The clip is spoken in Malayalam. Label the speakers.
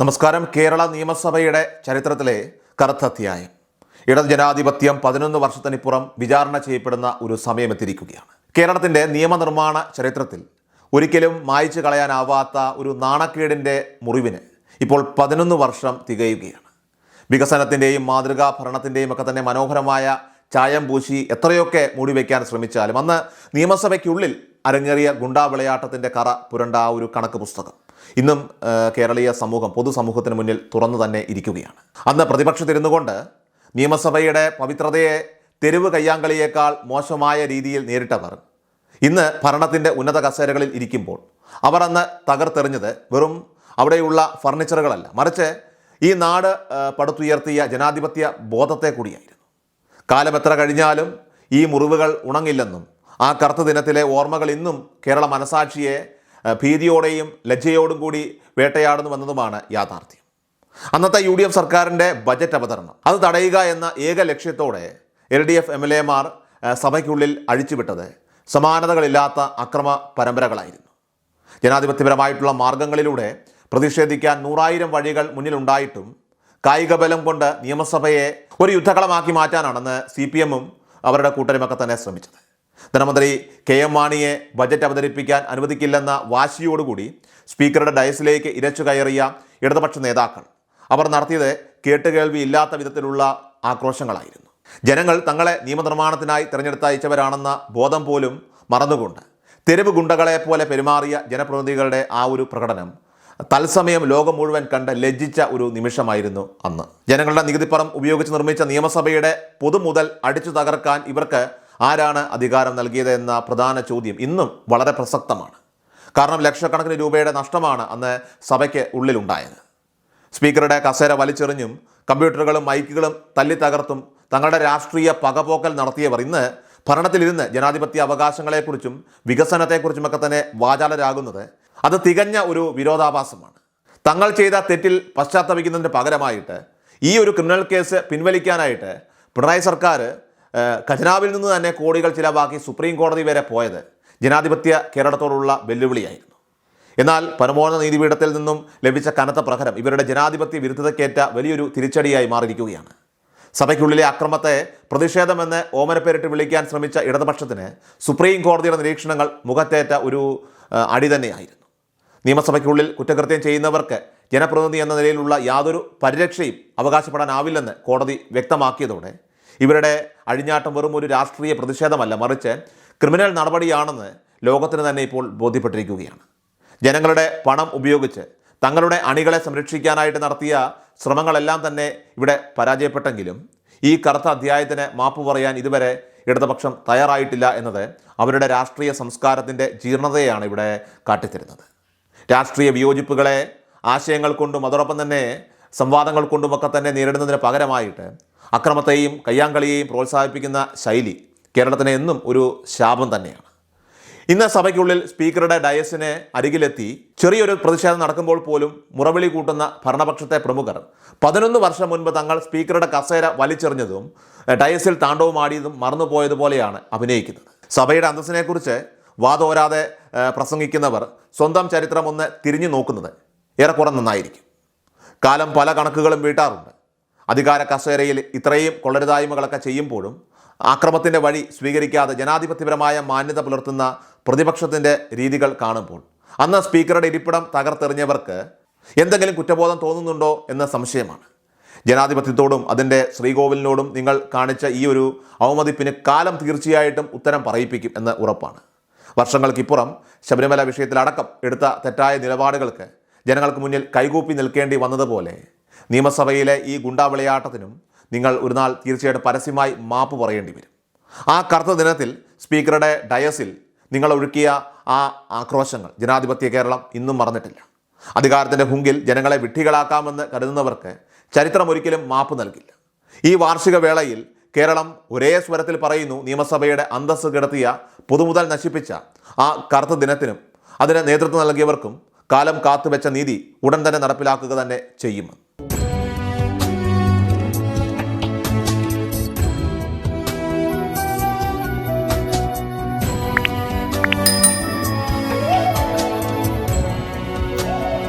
Speaker 1: നമസ്കാരം. കേരള നിയമസഭയുടെ ചരിത്രത്തിലെ കറുത്ത അധ്യായം. ഇടത് ജനാധിപത്യം 11 വർഷത്തിനിപ്പുറം വിചാരണ ചെയ്യപ്പെടുന്ന ഒരു സമയമെത്തിയിരിക്കുകയാണ്. കേരളത്തിൻ്റെ നിയമനിർമ്മാണ ചരിത്രത്തിൽ ഒരിക്കലും മായ്ച്ചു കളയാനാവാത്ത ഒരു നാണക്കേടിൻ്റെ മുറിവിന് ഇപ്പോൾ 11 വർഷം തികയുകയാണ്. വികസനത്തിൻ്റെയും മാതൃകാ ഭരണത്തിൻ്റെയും ഒക്കെ തന്നെ മനോഹരമായ ചായം പൂശി എത്രയൊക്കെ മൂടിവെക്കാൻ ശ്രമിച്ചാലും അന്ന് നിയമസഭയ്ക്കുള്ളിൽ അരങ്ങേറിയ ഗുണ്ടാ വിളയാട്ടത്തിൻ്റെ കറ പുരണ്ട ആ ഒരു കണക്ക് പുസ്തകം ഇന്നും കേരളീയ സമൂഹം പൊതുസമൂഹത്തിന് മുന്നിൽ തുറന്നു തന്നെ ഇരിക്കുകയാണ്. അന്ന് പ്രതിപക്ഷത്തിരുന്നു കൊണ്ട് നിയമസഭയുടെ പവിത്രതയെ തെരുവ് കയ്യാങ്കളിയേക്കാൾ മോശമായ രീതിയിൽ നേരിട്ടവർ ഇന്ന് ഭരണത്തിൻ്റെ ഉന്നത കസേരകളിൽ ഇരിക്കുമ്പോൾ അവർ അന്ന് തകർത്തെറിഞ്ഞത് വെറും അവിടെയുള്ള ഫർണിച്ചറുകളല്ല, മറിച്ച് ഈ നാട് പടുത്തുയർത്തിയ ജനാധിപത്യ ബോധത്തെ കൂടിയായിരുന്നു. കാലം എത്ര കഴിഞ്ഞാലും ഈ മുറിവുകൾ ഉണങ്ങില്ലെന്നും ആ കറുത്ത ദിനത്തിലെ ഓർമ്മകൾ ഇന്നും കേരള മനസാക്ഷിയെ ഭീതിയോടെയും ലജ്ജയോടും കൂടി വേട്ടയാടുന്നുവെന്നതുമാണ് യാഥാർത്ഥ്യം. അന്നത്തെ UDF സർക്കാരിൻ്റെ ബജറ്റ് അവതരണം അത് തടയുക എന്ന ഏക ലക്ഷ്യത്തോടെ LDF MLA മാർ സഭയ്ക്കുള്ളിൽ അഴിച്ചുവിട്ടത് സമാനതകളില്ലാത്ത അക്രമ പരമ്പരകളായിരുന്നു. ജനാധിപത്യപരമായിട്ടുള്ള മാർഗങ്ങളിലൂടെ പ്രതിഷേധിക്കാൻ 100,000 വഴികൾ മുന്നിലുണ്ടായിട്ടും കായിക ബലം കൊണ്ട് നിയമസഭയെ ഒരു യുദ്ധകളമാക്കി മാറ്റാനാണെന്ന് CPM-ഉം അവരുടെ കൂട്ടരുമൊക്കെ തന്നെ ശ്രമിച്ചത്. ധനമന്ത്രി KM മാണിയെ ബജറ്റ് അവതരിപ്പിക്കാൻ അനുവദിക്കില്ലെന്ന വാശിയോടുകൂടി സ്പീക്കറുടെ ഡയസിലേക്ക് ഇരച്ചു കയറിയ ഇടതുപക്ഷ നേതാക്കൾ അവർ നടത്തിയത് കേട്ടുകേൾവി ഇല്ലാത്ത വിധത്തിലുള്ള ആക്രോശങ്ങളായിരുന്നു. ജനങ്ങൾ തങ്ങളെ നിയമനിർമ്മാണത്തിനായി തിരഞ്ഞെടുത്തയച്ചവരാണെന്ന ബോധം പോലും മറന്നുകൊണ്ട് തെരുവ് ഗുണ്ടകളെ പോലെ പെരുമാറിയ ജനപ്രതിനിധികളുടെ ആ ഒരു പ്രകടനം തത്സമയം ലോകം മുഴുവൻ കണ്ട് ലജ്ജിച്ച ഒരു നിമിഷമായിരുന്നു അന്ന്. ജനങ്ങളുടെ നികുതിപ്പണം ഉപയോഗിച്ച് നിർമ്മിച്ച നിയമസഭയുടെ പൊതുമുതൽ അടിച്ചു തകർക്കാൻ ഇവർക്ക് ആരാണ് അധികാരം നൽകിയത് എന്ന പ്രധാന ചോദ്യം ഇന്നും വളരെ പ്രസക്തമാണ്. കാരണം ലക്ഷക്കണക്കിന് രൂപയുടെ നഷ്ടമാണ് അന്ന് സഭയ്ക്ക് ഉള്ളിലുണ്ടായത്. സ്പീക്കറുടെ കസേര വലിച്ചെറിഞ്ഞും കമ്പ്യൂട്ടറുകളും മൈക്കുകളും തല്ലി തകർത്തും തങ്ങളുടെ രാഷ്ട്രീയ പകപോക്കൽ നടത്തിയവർ ഇന്ന് ഭരണത്തിലിരുന്ന് ജനാധിപത്യ അവകാശങ്ങളെക്കുറിച്ചും വികസനത്തെക്കുറിച്ചുമൊക്കെ തന്നെ വാചാലരാകുന്നത് അത് തികഞ്ഞ ഒരു വിരോധാഭാസമാണ്. തങ്ങൾ ചെയ്ത തെറ്റിൽ പശ്ചാത്തപിക്കുന്നതിന് പകരമായിട്ട് ഈ ഒരു ക്രിമിനൽ കേസ് പിൻവലിക്കാനായിട്ട് പിണറായി സർക്കാർ ഖജനാവിൽ നിന്ന് തന്നെ കോടികൾ ചിലവാക്കി സുപ്രീം കോടതി വരെ പോയത് ജനാധിപത്യ കേരളത്തോടുള്ള വെല്ലുവിളിയായിരുന്നു. എന്നാൽ പരമോന്നത നീതിപീഠത്തിൽ നിന്നും ലഭിച്ച കനത്ത പ്രഹരം ഇവരുടെ ജനാധിപത്യ വിരുദ്ധതയ്ക്കേറ്റ വലിയൊരു തിരിച്ചടിയായി മാറിയിരിക്കുകയാണ്. സഭയ്ക്കുള്ളിലെ അക്രമത്തെ പ്രതിഷേധമെന്ന് ഓമനപ്പേരിട്ട് വിളിക്കാൻ ശ്രമിച്ച ഇടതുപക്ഷത്തിന് സുപ്രീം കോടതിയുടെ നിരീക്ഷണങ്ങൾ മുഖത്തേറ്റ ഒരു അടി തന്നെയായിരുന്നു. നിയമസഭയ്ക്കുള്ളിൽ കുറ്റകൃത്യം ചെയ്യുന്നവർക്ക് ജനപ്രതിനിധി എന്ന നിലയിലുള്ള യാതൊരു പരിരക്ഷയും അവകാശപ്പെടാനാവില്ലെന്ന് കോടതി വ്യക്തമാക്കിയതോടെ ഇവരുടെ അഴിഞ്ഞാട്ടം വെറും ഒരു രാഷ്ട്രീയ പ്രതിഷേധമല്ല, മറിച്ച് ക്രിമിനൽ നടപടിയാണെന്ന് ലോകത്തിന് തന്നെ ഇപ്പോൾ ബോധ്യപ്പെട്ടിരിക്കുകയാണ്. ജനങ്ങളുടെ പണം ഉപയോഗിച്ച് തങ്ങളുടെ അണികളെ സംരക്ഷിക്കാനായിട്ട് നടത്തിയ ശ്രമങ്ങളെല്ലാം തന്നെ ഇവിടെ പരാജയപ്പെട്ടെങ്കിലും ഈ കറുത്ത അധ്യായത്തിന് മാപ്പ് പറയാൻ ഇതുവരെ ഇടതുപക്ഷം തയ്യാറായിട്ടില്ല എന്നത് അവരുടെ രാഷ്ട്രീയ സംസ്കാരത്തിൻ്റെ ജീർണതയാണ് ഇവിടെ കാട്ടിത്തരുന്നത്. രാഷ്ട്രീയ വിയോജിപ്പുകളെ ആശയങ്ങൾ കൊണ്ടും അതോടൊപ്പം തന്നെ സംവാദങ്ങൾ കൊണ്ടുമൊക്കെ തന്നെ നേരിടുന്നതിന് പകരമായിട്ട് അക്രമത്തെയും കയ്യാങ്കളിയെയും പ്രോത്സാഹിപ്പിക്കുന്ന ശൈലി കേരളത്തിന് എന്നും ഒരു ശാപം തന്നെയാണ്. ഇന്ന് സഭയ്ക്കുള്ളിൽ സ്പീക്കറുടെ ഡയസിന് അരികിലെത്തി ചെറിയൊരു പ്രതിഷേധം നടക്കുമ്പോൾ പോലും മുറവിളി കൂട്ടുന്ന ഭരണപക്ഷത്തെ പ്രമുഖർ 11 വർഷം മുൻപ് തങ്ങൾ സ്പീക്കറുടെ കസേര വലിച്ചെറിഞ്ഞതും ഡയസിൽ താണ്ഡവമാടിയതും മറന്നുപോയതുപോലെയാണ് അഭിനയിക്കുന്നത്. സഭയുടെ അന്തസ്സിനെക്കുറിച്ച് വാതോരാതെ പ്രസംഗിക്കുന്നവർ സ്വന്തം ചരിത്രം ഒന്ന് തിരിഞ്ഞു നോക്കുന്നത് ഏറെക്കുറെ നന്നായിരിക്കും. കാലം പല കണക്കുകളും വീട്ടാറുണ്ട്. അധികാര കസേരയിൽ ഇത്രയും കൊള്ളരുതായ്മകളൊക്കെ ചെയ്യുമ്പോഴും അക്രമത്തിൻ്റെ വഴി സ്വീകരിക്കാതെ ജനാധിപത്യപരമായ മാന്യത പുലർത്തുന്ന പ്രതിപക്ഷത്തിൻ്റെ രീതികൾ കാണുമ്പോൾ അന്ന് സ്പീക്കറുടെ ഇരിപ്പിടം തകർത്തെറിഞ്ഞവർക്ക് എന്തെങ്കിലും കുറ്റബോധം തോന്നുന്നുണ്ടോ എന്ന സംശയമാണ്. ജനാധിപത്യത്തോടും അതിൻ്റെ ശ്രീകോവിലിനോടും നിങ്ങൾ കാണിച്ച ഈ ഒരു അവമതിപ്പിന് കാലം തീർച്ചയായിട്ടും ഉത്തരം പറയിപ്പിക്കും എന്ന് ഉറപ്പാണ്. വർഷങ്ങൾക്കിപ്പുറം ശബരിമല വിഷയത്തിലടക്കം എടുത്ത തെറ്റായ നിലപാടുകൾക്ക് ജനങ്ങൾക്ക് മുന്നിൽ കൈകൂപ്പി നിൽക്കേണ്ടി വന്നതുപോലെ നിയമസഭയിലെ ഈ ഗുണ്ടാ വിളയാട്ടത്തിനും നിങ്ങൾ ഒരു നാൾ തീർച്ചയായിട്ടും പരസ്യമായി മാപ്പ് പറയേണ്ടി വരും. ആ കറുത്ത ദിനത്തിൽ സ്പീക്കറുടെ ഡയസിൽ നിങ്ങൾ ഒഴുക്കിയ ആ ആക്രോശങ്ങൾ ജനാധിപത്യ കേരളം ഇന്നും മറന്നിട്ടില്ല. അധികാരത്തിൻ്റെ ഹുങ്കിൽ ജനങ്ങളെ വിഡ്ഢികളാക്കാമെന്ന് കരുതുന്നവർക്ക് ചരിത്രം ഒരിക്കലും മാപ്പ് നൽകില്ല. ഈ വാർഷിക വേളയിൽ കേരളം ഒരേ സ്വരത്തിൽ പറയുന്നു, നിയമസഭയുടെ അന്തസ്സ് കിടത്തിയ പൊതുമുതൽ നശിപ്പിച്ച ആ കറുത്ത ദിനത്തിനും അതിന് നേതൃത്വം നൽകിയവർക്കും കാലം കാത്തുവെച്ച നീതി ഉടൻ തന്നെ നടപ്പിലാക്കുക തന്നെ ചെയ്യുമെന്ന്.